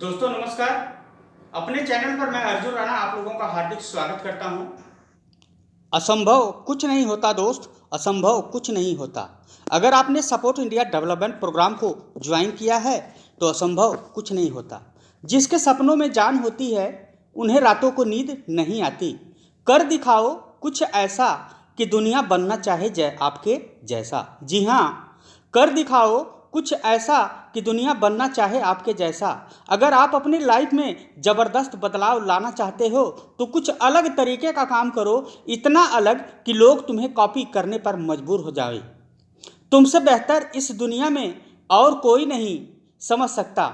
दोस्तों नमस्कार। अपने चैनल पर मैं अर्जुन राणा आप लोगों का हार्दिक स्वागत करता हूं। असंभव कुछ नहीं होता दोस्त, असंभव कुछ नहीं होता। अगर आपने सपोर्ट इंडिया डेवलपमेंट प्रोग्राम को ज्वाइन किया है तो असंभव कुछ नहीं होता। जिसके सपनों में जान होती है उन्हें रातों को नींद नहीं आती। कर दिखाओ कुछ ऐसा कि दुनिया बनना चाहे आपके जैसा। जी हाँ, कर दिखाओ कुछ ऐसा कि दुनिया बनना चाहे आपके जैसा। अगर आप अपनी लाइफ में ज़बरदस्त बदलाव लाना चाहते हो तो कुछ अलग तरीके का काम करो, इतना अलग कि लोग तुम्हें कॉपी करने पर मजबूर हो जाए। तुमसे बेहतर इस दुनिया में और कोई नहीं समझ सकता।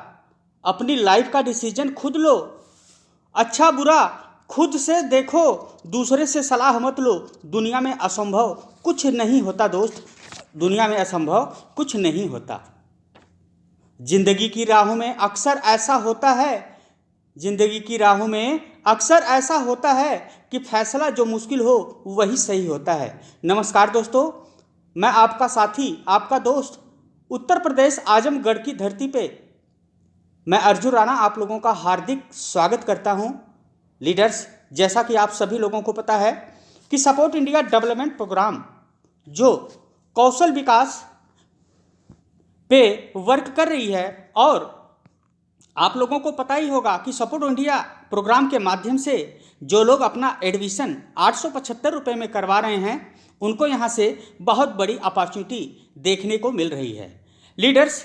अपनी लाइफ का डिसीजन खुद लो, अच्छा बुरा खुद से देखो, दूसरे से सलाह मत लो। दुनिया में असंभव कुछ नहीं होता दोस्त, दुनिया में असंभव कुछ नहीं होता। जिंदगी की राहों में अक्सर ऐसा होता है, जिंदगी की राहों में अक्सर ऐसा होता है कि फैसला जो मुश्किल हो वही सही होता है। नमस्कार दोस्तों, मैं आपका साथी, आपका दोस्त, उत्तर प्रदेश आजमगढ़ की धरती पे मैं अर्जुन राणा आप लोगों का हार्दिक स्वागत करता हूं। लीडर्स, जैसा कि आप सभी लोगों को पता है कि सपोर्ट इंडिया डेवलपमेंट प्रोग्राम जो कौशल विकास पे वर्क कर रही है, और आप लोगों को पता ही होगा कि सपोर्ट इंडिया प्रोग्राम के माध्यम से जो लोग अपना एडमिशन 875 रुपये में करवा रहे हैं उनको यहाँ से बहुत बड़ी अपॉर्चुनिटी देखने को मिल रही है। लीडर्स,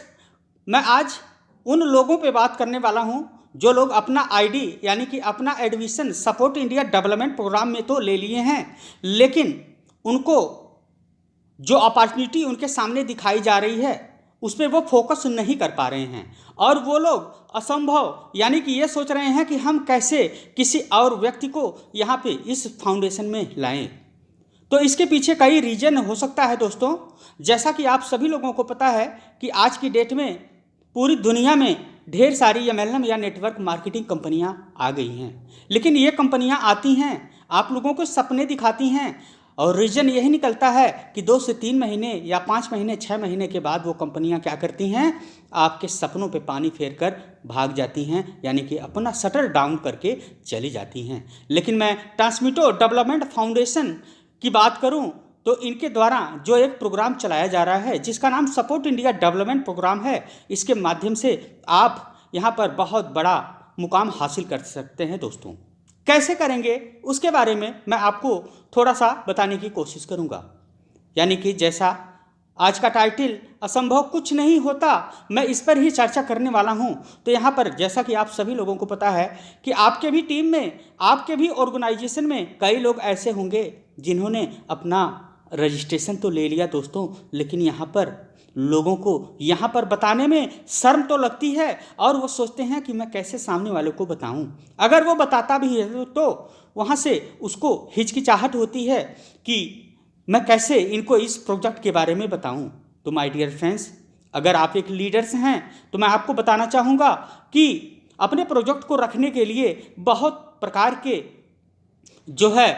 मैं आज उन लोगों पे बात करने वाला हूँ जो लोग अपना आईडी यानी कि अपना admission support India development program में तो ले लिए हैं, लेकिन उनको जो अपॉर्चुनिटी उनके सामने दिखाई जा रही है उस पर वो फोकस नहीं कर पा रहे हैं, और वो लोग असंभव यानी कि ये सोच रहे हैं कि हम कैसे किसी और व्यक्ति को यहाँ पे इस फाउंडेशन में लाएं। तो इसके पीछे कई रीजन हो सकता है दोस्तों। जैसा कि आप सभी लोगों को पता है कि आज की डेट में पूरी दुनिया में ढेर सारी एमएलएम या नेटवर्क मार्केटिंग कंपनियां आ गई हैं, लेकिन ये कंपनियां आती हैं, आप लोगों को सपने दिखाती हैं, और रीजन यही निकलता है कि 2 से 3 महीने या 5 महीने 6 महीने के बाद वो कंपनियां क्या करती हैं, आपके सपनों पे पानी फेर कर भाग जाती हैं, यानी कि अपना शटर डाउन करके चली जाती हैं। लेकिन मैं ट्रांसमिटो डेवलपमेंट फाउंडेशन की बात करूं तो इनके द्वारा जो एक प्रोग्राम चलाया जा रहा है जिसका नाम सपोर्ट इंडिया डेवलपमेंट प्रोग्राम है, इसके माध्यम से आप यहाँ पर बहुत बड़ा मुकाम हासिल कर सकते हैं दोस्तों। कैसे करेंगे उसके बारे में मैं आपको थोड़ा सा बताने की कोशिश करूँगा। यानी कि जैसा आज का टाइटल असंभव कुछ नहीं होता, मैं इस पर ही चर्चा करने वाला हूं। तो यहाँ पर जैसा कि आप सभी लोगों को पता है कि आपके भी टीम में, आपके भी ऑर्गेनाइजेशन में कई लोग ऐसे होंगे जिन्होंने अपना रजिस्ट्रेशन तो ले लिया दोस्तों, लेकिन यहाँ पर लोगों को यहाँ पर बताने में शर्म तो लगती है, और वो सोचते हैं कि मैं कैसे सामने वाले को बताऊं। अगर वो बताता भी है तो वहाँ से उसको हिचकिचाहट होती है कि मैं कैसे इनको इस प्रोजेक्ट के बारे में बताऊं। तो माय डियर फ्रेंड्स, अगर आप एक लीडर्स हैं तो मैं आपको बताना चाहूँगा कि अपने प्रोजेक्ट को रखने के लिए बहुत प्रकार के जो है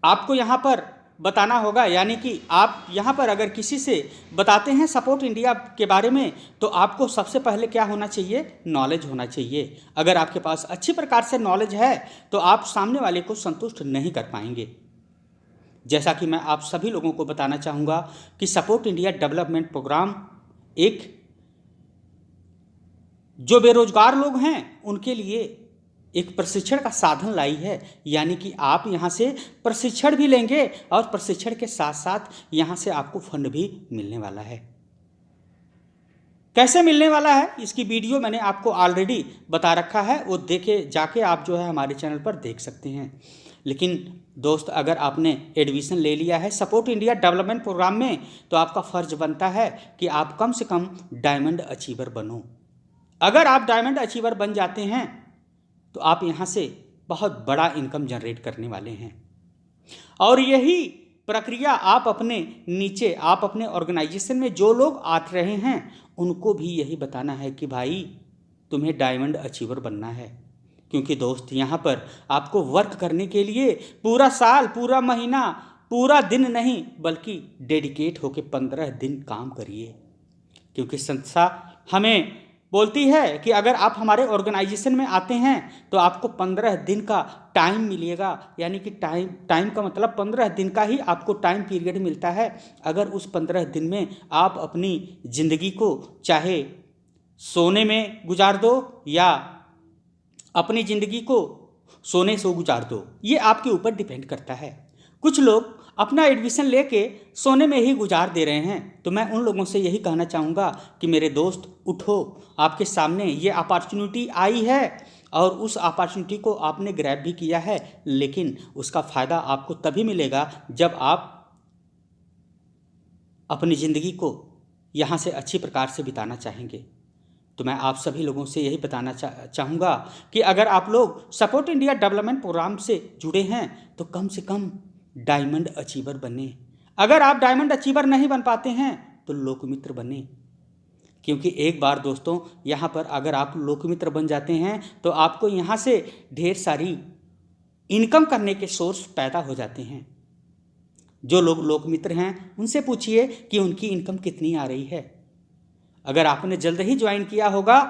आपको यहाँ पर बताना होगा। यानी कि आप यहाँ पर अगर किसी से बताते हैं सपोर्ट इंडिया के बारे में तो आपको सबसे पहले क्या होना चाहिए, नॉलेज होना चाहिए। अगर आपके पास अच्छी प्रकार से नॉलेज है तो आप सामने वाले को संतुष्ट नहीं कर पाएंगे। जैसा कि मैं आप सभी लोगों को बताना चाहूँगा कि सपोर्ट इंडिया डेवलपमेंट प्रोग्राम एक जो बेरोजगार लोग हैं उनके लिए एक प्रशिक्षण का साधन लाई है। यानी कि आप यहाँ से प्रशिक्षण भी लेंगे और प्रशिक्षण के साथ साथ यहाँ से आपको फंड भी मिलने वाला है। कैसे मिलने वाला है इसकी वीडियो मैंने आपको ऑलरेडी बता रखा है, वो देखे जाके आप जो है हमारे चैनल पर देख सकते हैं। लेकिन दोस्त, अगर आपने एडमिशन ले लिया है सपोर्ट इंडिया डेवलपमेंट प्रोग्राम में तो आपका फ़र्ज बनता है कि आप कम से कम डायमंड अचीवर बनो। अगर आप डायमंड अचीवर बन जाते हैं तो आप यहाँ से बहुत बड़ा इनकम जनरेट करने वाले हैं, और यही प्रक्रिया आप अपने नीचे, आप अपने ऑर्गेनाइजेशन में जो लोग आ रहे हैं उनको भी यही बताना है कि भाई तुम्हें डायमंड अचीवर बनना है। क्योंकि दोस्त, यहाँ पर आपको वर्क करने के लिए पूरा साल, पूरा महीना, पूरा दिन नहीं बल्कि डेडिकेट होकर 15 दिन काम करिए। क्योंकि संस्था हमें बोलती है कि अगर आप हमारे ऑर्गेनाइजेशन में आते हैं तो आपको 15 दिन का टाइम मिलेगा, यानी कि टाइम का मतलब 15 दिन का ही आपको टाइम पीरियड मिलता है। अगर उस 15 दिन में आप अपनी ज़िंदगी को चाहे सोने में गुजार दो या अपनी ज़िंदगी को सोने से गुजार दो, ये आपके ऊपर डिपेंड करता है। कुछ लोग अपना एडमिशन लेके सोने में ही गुजार दे रहे हैं, तो मैं उन लोगों से यही कहना चाहूँगा कि मेरे दोस्त उठो, आपके सामने ये अपॉर्चुनिटी आई है और उस अपॉर्चुनिटी को आपने ग्रैब भी किया है, लेकिन उसका फ़ायदा आपको तभी मिलेगा जब आप अपनी ज़िंदगी को यहाँ से अच्छी प्रकार से बिताना चाहेंगे। तो मैं आप सभी लोगों से यही बताना चाहूँगा कि अगर आप लोग सपोर्ट इंडिया डेवलपमेंट प्रोग्राम से जुड़े हैं तो कम से कम डायमंड अचीवर बने। अगर आप डायमंड अचीवर नहीं बन पाते हैं तो लोकमित्र बने, क्योंकि एक बार दोस्तों यहाँ पर अगर आप लोकमित्र बन जाते हैं तो आपको यहाँ से ढेर सारी इनकम करने के सोर्स पैदा हो जाते हैं। जो लोग लोकमित्र हैं उनसे पूछिए कि उनकी इनकम कितनी आ रही है। अगर आपने जल्द ही ज्वाइन किया होगा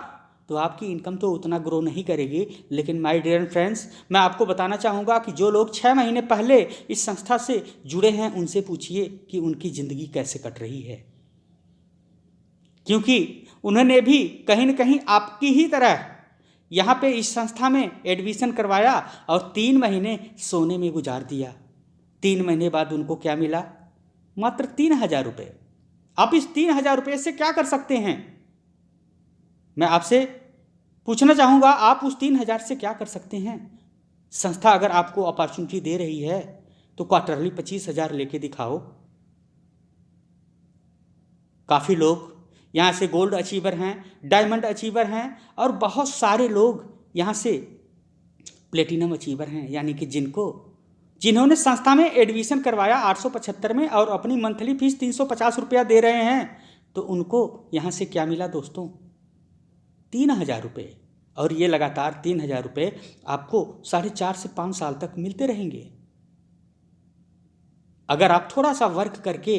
तो आपकी इनकम तो उतना ग्रो नहीं करेगी, लेकिन माय डियर फ्रेंड्स, मैं आपको बताना चाहूँगा कि जो लोग 6 महीने पहले इस संस्था से जुड़े हैं उनसे पूछिए कि उनकी ज़िंदगी कैसे कट रही है, क्योंकि उन्होंने भी कहीं न कहीं आपकी ही तरह यहाँ पे इस संस्था में एडमिशन करवाया और 3 महीने सोने में गुजार दिया। 3 महीने बाद उनको क्या मिला? मात्र 3,000 रुपये। आप इस 3,000 रुपये से क्या कर सकते हैं? मैं आपसे पूछना चाहूँगा, आप उस 3,000 से क्या कर सकते हैं? संस्था अगर आपको अपॉर्चुनिटी दे रही है तो क्वार्टरली 25,000 लेके दिखाओ। काफ़ी लोग यहाँ से गोल्ड अचीवर हैं, डायमंड अचीवर हैं और बहुत सारे लोग यहाँ से प्लेटिनम अचीवर हैं, यानी कि जिन्होंने संस्था में एडमिशन करवाया 875 में और अपनी मंथली फीस 350 रुपया दे रहे हैं, तो उनको यहाँ से क्या मिला दोस्तों? 3,000 रुपये। और ये लगातार 3,000 रुपये आपको 4.5 से 5 साल तक मिलते रहेंगे। अगर आप थोड़ा सा वर्क करके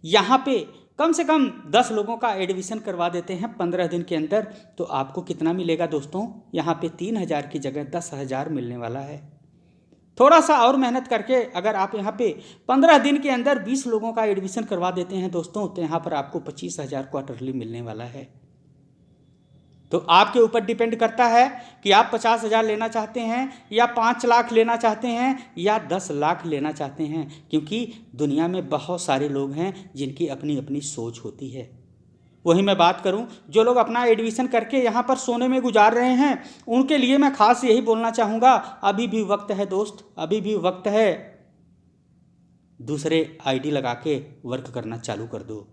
यहाँ पे कम से कम 10 लोगों का एडमिशन करवा देते हैं 15 दिन के अंदर, तो आपको कितना मिलेगा दोस्तों? यहाँ पे 3,000 की जगह 10,000 मिलने वाला है। थोड़ा सा और मेहनत करके अगर आप यहाँ पे 15 दिन के अंदर 20 लोगों का एडमिशन करवा देते हैं दोस्तों, तो यहाँ पर आपको 25,000 क्वार्टरली मिलने वाला है। तो आपके ऊपर डिपेंड करता है कि आप 50,000 लेना चाहते हैं या 5 लाख लेना चाहते हैं या 10 लाख लेना चाहते हैं, क्योंकि दुनिया में बहुत सारे लोग हैं जिनकी अपनी अपनी सोच होती है। वही मैं बात करूं, जो लोग अपना एडमिशन करके यहाँ पर सोने में गुजार रहे हैं, उनके लिए मैं खास यही बोलना चाहूँगा, अभी भी वक्त है दोस्त, अभी भी वक्त है। दूसरे आईडी लगा के वर्क करना चालू कर दो,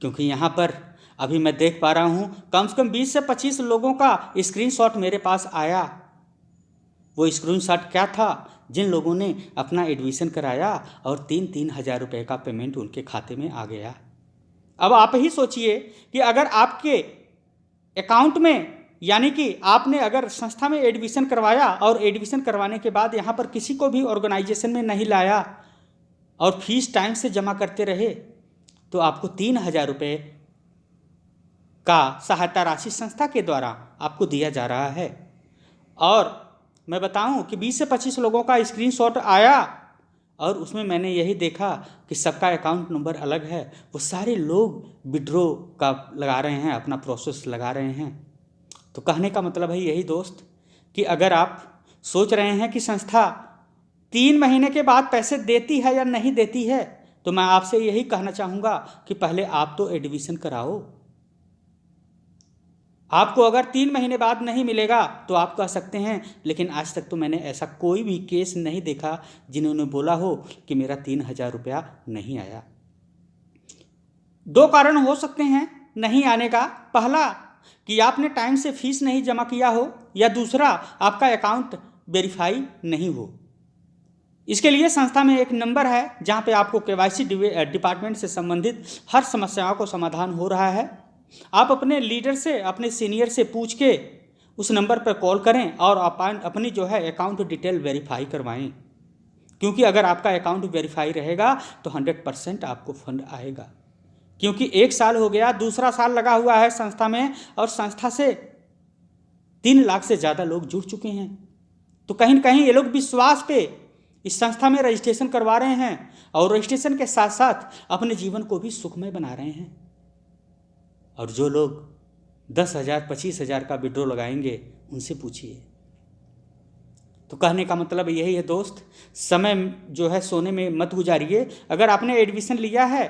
क्योंकि यहाँ पर अभी मैं देख पा रहा हूँ कम से कम 20 से 25 लोगों का स्क्रीनशॉट मेरे पास आया। वो स्क्रीनशॉट क्या था? जिन लोगों ने अपना एडमिशन कराया और 3-3 हज़ार रुपये का पेमेंट उनके खाते में आ गया। अब आप ही सोचिए कि अगर आपके अकाउंट में, यानी कि आपने अगर संस्था में एडमिशन करवाया और एडमिशन करवाने के बाद यहाँ पर किसी को भी ऑर्गेनाइजेशन में नहीं लाया और फीस टाइम से जमा करते रहे, तो आपको 3,000 रुपये का सहायता राशि संस्था के द्वारा आपको दिया जा रहा है। और मैं बताऊं कि 20 से 25 लोगों का स्क्रीनशॉट आया और उसमें मैंने यही देखा कि सबका अकाउंट नंबर अलग है। वो सारे लोग विड्रॉ का लगा रहे हैं, अपना प्रोसेस लगा रहे हैं। तो कहने का मतलब है यही दोस्त कि अगर आप सोच रहे हैं कि संस्था 3 महीने के बाद पैसे देती है या नहीं देती है, तो मैं आपसे यही कहना चाहूँगा कि पहले आप तो एडमिशन कराओ। आपको अगर 3 महीने बाद नहीं मिलेगा तो आप कह सकते हैं, लेकिन आज तक तो मैंने ऐसा कोई भी केस नहीं देखा जिन्होंने बोला हो कि मेरा 3,000 रुपया नहीं आया। 2 कारण हो सकते हैं नहीं आने का। पहला कि आपने टाइम से फीस नहीं जमा किया हो, या दूसरा आपका अकाउंट वेरीफाई नहीं हो। इसके लिए संस्था में एक नंबर है जहाँ पे आपको KYC डिपार्टमेंट से संबंधित हर समस्याओं को समाधान हो रहा है। आप अपने लीडर से, अपने सीनियर से पूछ के उस नंबर पर कॉल करें और अपनी जो है अकाउंट डिटेल वेरीफाई करवाएं, क्योंकि अगर आपका अकाउंट वेरीफाई रहेगा तो 100% आपको फंड आएगा। क्योंकि 1 साल हो गया, दूसरा साल लगा हुआ है संस्था में, और संस्था से 3 लाख से ज़्यादा लोग जुड़ चुके हैं। तो कहीं न कहीं ये लोग विश्वास पे इस संस्था में रजिस्ट्रेशन करवा रहे हैं, और रजिस्ट्रेशन के साथ साथ अपने जीवन को भी सुखमय बना रहे हैं। और जो लोग 10,000 25,000 का विड्रॉ लगाएंगे, उनसे पूछिए। तो कहने का मतलब यही है दोस्त, समय जो है सोने में मत गुजारिए। अगर आपने एडमिशन लिया है,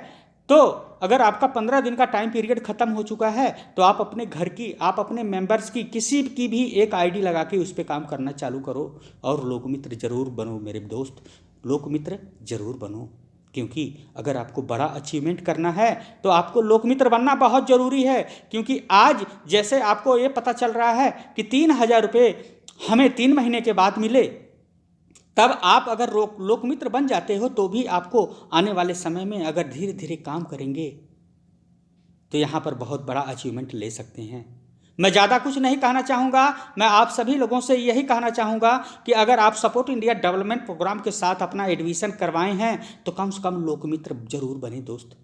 तो अगर आपका 15 दिन का टाइम पीरियड ख़त्म हो चुका है, तो आप अपने घर की, आप अपने मेंबर्स की, किसी की भी एक आईडी लगा के उस पर काम करना चालू करो। और लोकमित्र जरूर बनो मेरे दोस्त, लोकमित्र जरूर बनो। क्योंकि अगर आपको बड़ा अचीवमेंट करना है तो आपको लोकमित्र बनना बहुत ज़रूरी है। क्योंकि आज जैसे आपको ये पता चल रहा है कि 3,000 रुपये हमें 3 महीने के बाद मिले, तब आप अगर लोकमित्र बन जाते हो तो भी आपको आने वाले समय में अगर धीरे धीरे काम करेंगे तो यहाँ पर बहुत बड़ा अचीवमेंट ले सकते हैं। मैं ज़्यादा कुछ नहीं कहना चाहूँगा, मैं आप सभी लोगों से यही कहना चाहूँगा कि अगर आप सपोर्ट इंडिया डेवलपमेंट प्रोग्राम के साथ अपना एडमिशन करवाए हैं तो कम से कम लोकमित्र जरूर बने दोस्त।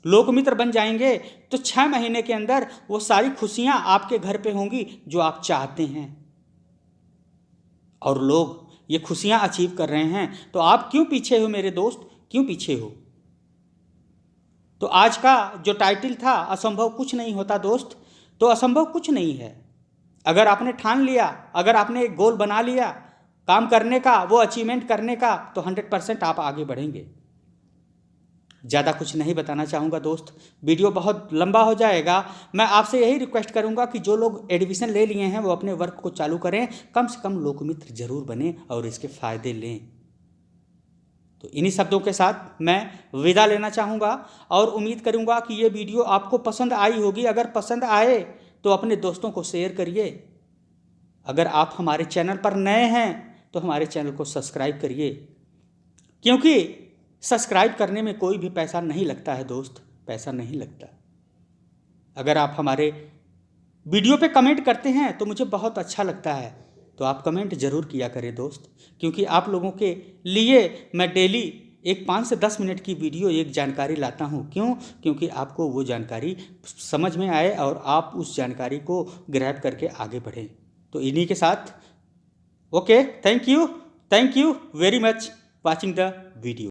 लोकमित्र बन जाएंगे तो 6 महीने के अंदर वो सारी खुशियाँ आपके घर पे होंगी जो आप चाहते हैं। और लोग ये खुशियाँ अचीव कर रहे हैं, तो आप क्यों पीछे हो मेरे दोस्त, क्यों पीछे हो? तो आज का जो टाइटल था, असंभव कुछ नहीं होता दोस्त, तो असंभव कुछ नहीं है। अगर आपने ठान लिया, अगर आपने एक गोल बना लिया काम करने का, वो अचीवमेंट करने का, तो 100% आप आगे बढ़ेंगे। ज़्यादा कुछ नहीं बताना चाहूँगा दोस्त, वीडियो बहुत लंबा हो जाएगा। मैं आपसे यही रिक्वेस्ट करूँगा कि जो लोग एडमिशन ले लिए हैं वो अपने वर्क को चालू करें, कम से कम लोकमित्र जरूर बने और इसके फ़ायदे लें। तो इन्हीं शब्दों के साथ मैं विदा लेना चाहूँगा और उम्मीद करूँगा कि ये वीडियो आपको पसंद आई होगी। अगर पसंद आए तो अपने दोस्तों को शेयर करिए। अगर आप हमारे चैनल पर नए हैं तो हमारे चैनल को सब्सक्राइब करिए, क्योंकि सब्सक्राइब करने में कोई भी पैसा नहीं लगता है दोस्त, पैसा नहीं लगता। अगर आप हमारे वीडियो पे कमेंट करते हैं तो मुझे बहुत अच्छा लगता है, तो आप कमेंट ज़रूर किया करें दोस्त, क्योंकि आप लोगों के लिए मैं डेली एक 5 से 10 मिनट की वीडियो एक जानकारी लाता हूँ। क्यों? क्योंकि आपको वो जानकारी समझ में आए और आप उस जानकारी को ग्रैब करके आगे बढ़ें। तो इन्हीं के साथ okay, thank you very much watching the video.